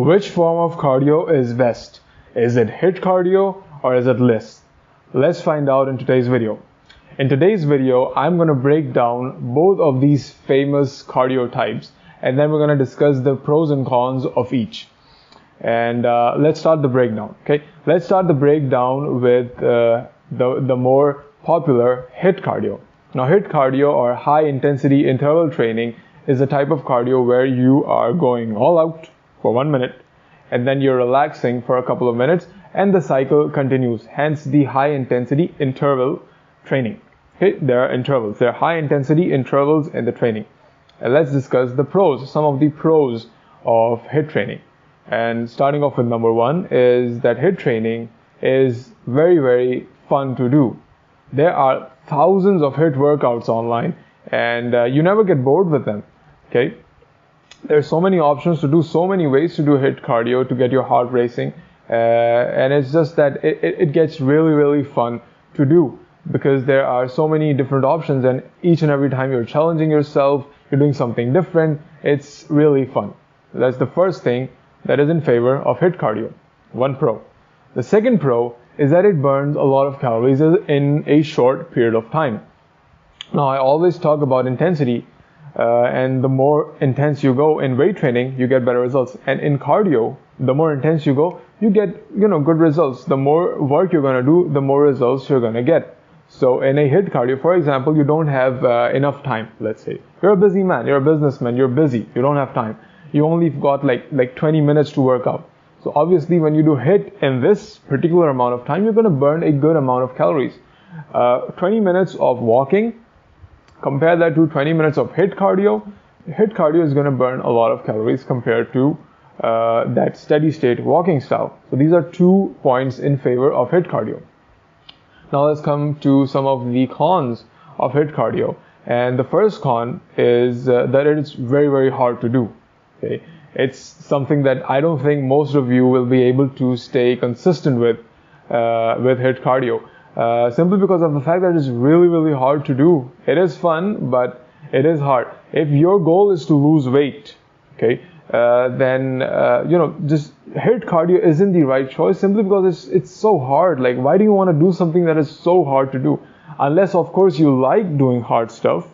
Which form of cardio is best? Is it HIIT cardio or is it Liss? Let's find out in today's video. In today's video, I'm going to break down both of these famous cardio types, and then we're going to discuss the pros and cons of each. And let's start the breakdown. Okay, let's start the breakdown with the more popular HIIT cardio. Now, HIIT cardio, or high intensity interval training, is a type of cardio where you are going all out for 1 minute and then you're relaxing for a couple of minutes and the cycle continues. Hence the high intensity interval training. Okay, there are intervals. There are high intensity intervals in the training. And let's discuss the pros, some of the pros of HIIT training. And starting off with number one is that HIIT training is very, very fun to do. There are thousands of HIIT workouts online and you never get bored with them. Okay, there's so many options to do, so many ways to do HIIT cardio to get your heart racing, and it's just that it gets really, really fun to do because there are so many different options, and each and every time you're challenging yourself, you're doing something different. It's really fun. That's the first thing that is in favor of HIIT cardio. One pro. The second pro is that it burns a lot of calories in a short period of time. Now, I always talk about intensity, and the more intense you go in weight training, you get better results. And in cardio, the more intense you go, you get good results. The more work you're going to do, the more results you're going to get. So in a HIIT cardio, for example, you don't have enough time. Let's say you're a busy man, you're a businessman, you're busy, you don't have time. You only got like 20 minutes to work out. So obviously when you do HIIT in this particular amount of time, you're going to burn a good amount of calories. 20 minutes of walking, compare that to 20 minutes of HIIT cardio. HIIT cardio is going to burn a lot of calories compared to that steady state walking style. So these are 2 points in favor of HIIT cardio. Now let's come to some of the cons of HIIT cardio. And the first con is that it is very, very hard to do. Okay? It's something that I don't think most of you will be able to stay consistent with HIIT cardio. Simply because of the fact that it's really, really hard to do. It is fun, but it is hard. If your goal is to lose weight, okay, then just HIIT cardio isn't the right choice simply because it's so hard. Like, why do you want to do something that is so hard to do? Unless, of course, you like doing hard stuff.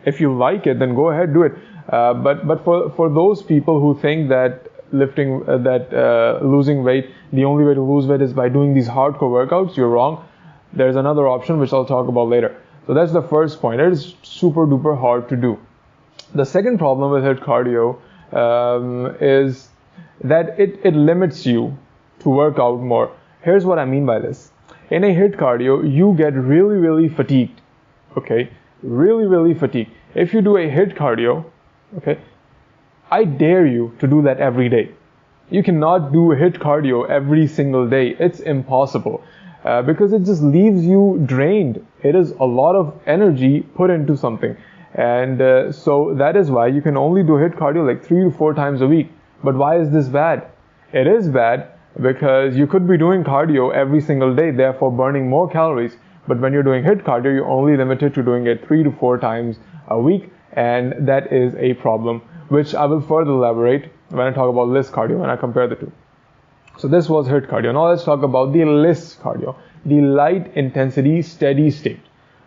If you like it, then go ahead, do it. But for those people who think that losing weight, the only way to lose weight is by doing these hardcore workouts, you're wrong. There's another option which I'll talk about later. So that's the first point. It is super duper hard to do. The second problem with HIIT cardio is that it limits you to work out more. Here's what I mean by this. In a HIIT cardio, you get really, really fatigued. Okay, really, really fatigued. If you do a HIIT cardio, okay, I dare you to do that every day. You cannot do HIIT cardio every single day. It's impossible. Because it just leaves you drained. It is a lot of energy put into something. And so that is why you can only do HIIT cardio like 3 to 4 times a week. But why is this bad? It is bad because you could be doing cardio every single day, therefore burning more calories. But when you're doing HIIT cardio, you're only limited to doing it 3 to 4 times a week. And that is a problem, which I will further elaborate when I talk about Liss cardio, when I compare the two. So this was HIIT cardio. Now let's talk about the Liss cardio, the light intensity steady state.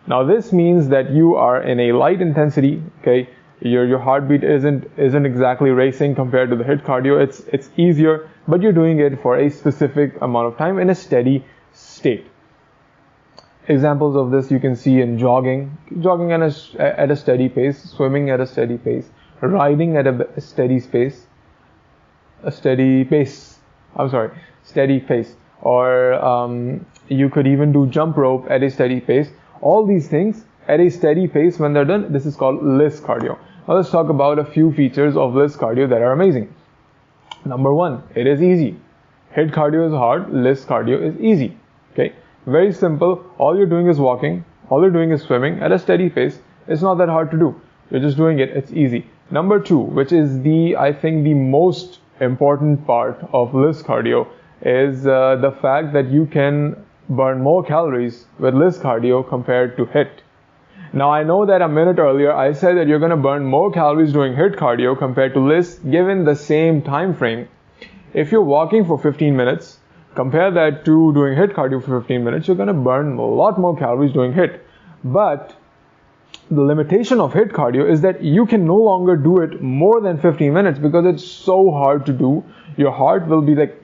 Now this means that you are in a light intensity. Okay, your heartbeat isn't exactly racing compared to the HIIT cardio. It's easier, but you're doing it for a specific amount of time in a steady state. Examples of this you can see in jogging at a steady pace, swimming at a steady pace, riding at a steady pace, steady pace, or you could even do jump rope at a steady pace. All these things at a steady pace, when they're done, this is called Liss cardio. Now let's talk about a few features of Liss cardio that are amazing. Number one, it is easy. HIIT cardio is hard, Liss cardio is easy. Okay, very simple. All you're doing is walking, all you're doing is swimming at a steady pace. It's not that hard to do. You're just doing it, it's easy. Number two, which is I think the most important part of Liss cardio, is the fact that you can burn more calories with Liss cardio compared to HIIT. Now I know that a minute earlier I said that you're going to burn more calories doing HIIT cardio compared to Liss given the same time frame. If you're walking for 15 minutes, compare that to doing HIIT cardio for 15 minutes, you're going to burn a lot more calories doing HIIT. But the limitation of HIIT cardio is that you can no longer do it more than 15 minutes because it's so hard to do. Your heart will be like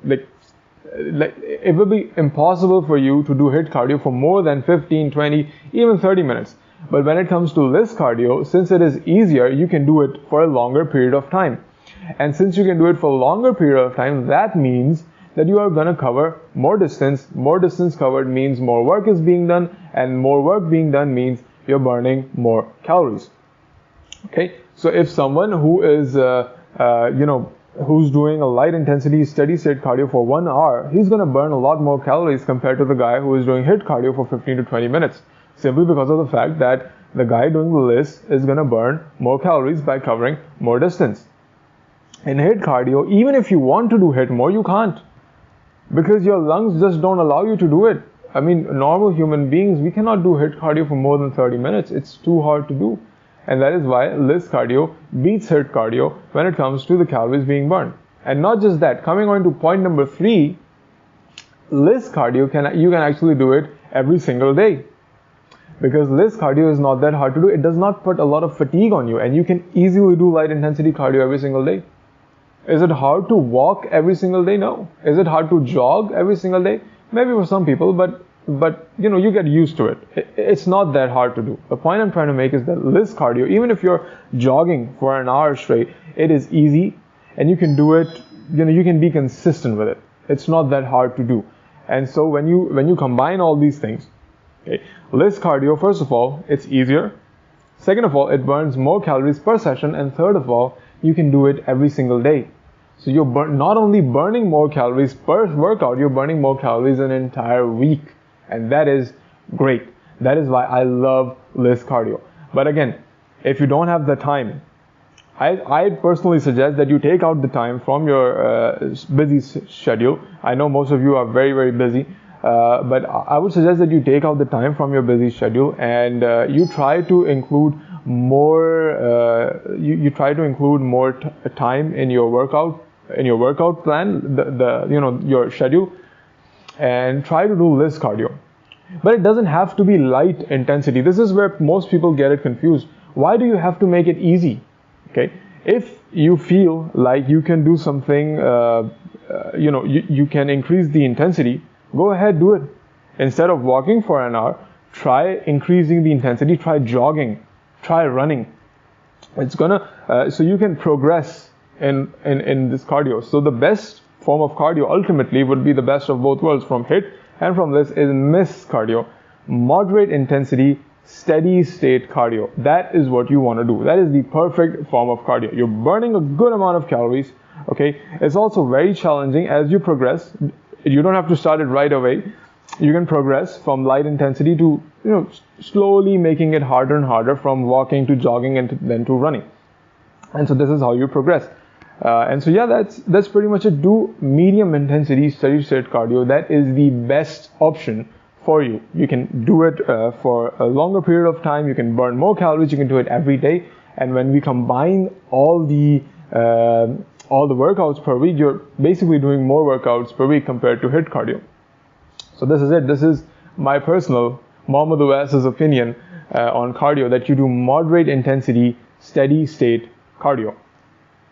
it will be impossible for you to do HIIT cardio for more than 15, 20, even 30 minutes. But when it comes to Liss cardio, since it is easier, you can do it for a longer period of time. And since you can do it for a longer period of time, that means that you are going to cover more distance. More distance covered means more work is being done, and more work being done means you're burning more calories. Okay, so if someone who is who's doing a light intensity steady state cardio for 1 hour, he's going to burn a lot more calories compared to the guy who is doing HIIT cardio for 15 to 20 minutes, simply because of the fact that the guy doing the Liss is going to burn more calories by covering more distance. In HIIT cardio, even if you want to do HIIT more, you can't, because your lungs just don't allow you to do it. I mean, normal human beings, we cannot do HIIT cardio for more than 30 minutes. It's too hard to do. And that is why Liss cardio beats HIIT cardio when it comes to the calories being burned. And not just that, coming on to point number 3, Liss cardio, you can actually do it every single day. Because Liss cardio is not that hard to do. It does not put a lot of fatigue on you, and you can easily do light intensity cardio every single day. Is it hard to walk every single day? No. Is it hard to jog every single day? Maybe for some people, but you get used to it. It's not that hard to do. The point I'm trying to make is that Liss cardio, even if you're jogging for an hour straight, it is easy, and you can do it. You can be consistent with it. It's not that hard to do. And so when you combine all these things, okay, Liss cardio, first of all, it's easier. Second of all, it burns more calories per session, and third of all, you can do it every single day. So you're not only burning more calories per workout, you're burning more calories an entire week. And that is great. That is why I love Liss cardio. But again, if you don't have the time, I personally suggest that you take out the time from your busy schedule. I know most of you are very, very busy. But I would suggest that you take out the time from your busy schedule, and you try to include more. You try to include more time in your workout plan, your schedule, and try to do Liss cardio. But it doesn't have to be light intensity. This is where most people get it confused. Why do you have to make it easy? Okay, if you feel like you can do something, you can increase the intensity. Go ahead, do it. Instead of walking for an hour, try increasing the intensity, try jogging, try running. It's so you can progress in this cardio. So the best form of cardio ultimately would be the best of both worlds, from HIIT and from Liss, is Liss cardio. Moderate intensity, steady state cardio. That is what you want to do. That is the perfect form of cardio. You're burning a good amount of calories. Okay, it's also very challenging as you progress. You don't have to start it right away. You can progress from light intensity to, slowly making it harder and harder, from walking to jogging and then to running. And so this is how you progress. And so yeah, that's pretty much it. Do medium intensity steady state cardio. That is the best option for you. You can do it for a longer period of time. You can burn more calories. You can do it every day. And when we combine all the workouts per week, you're basically doing more workouts per week compared to HIIT cardio. So this is it. This is my personal Mohammed Uwais's opinion on cardio, that you do moderate intensity, steady state cardio.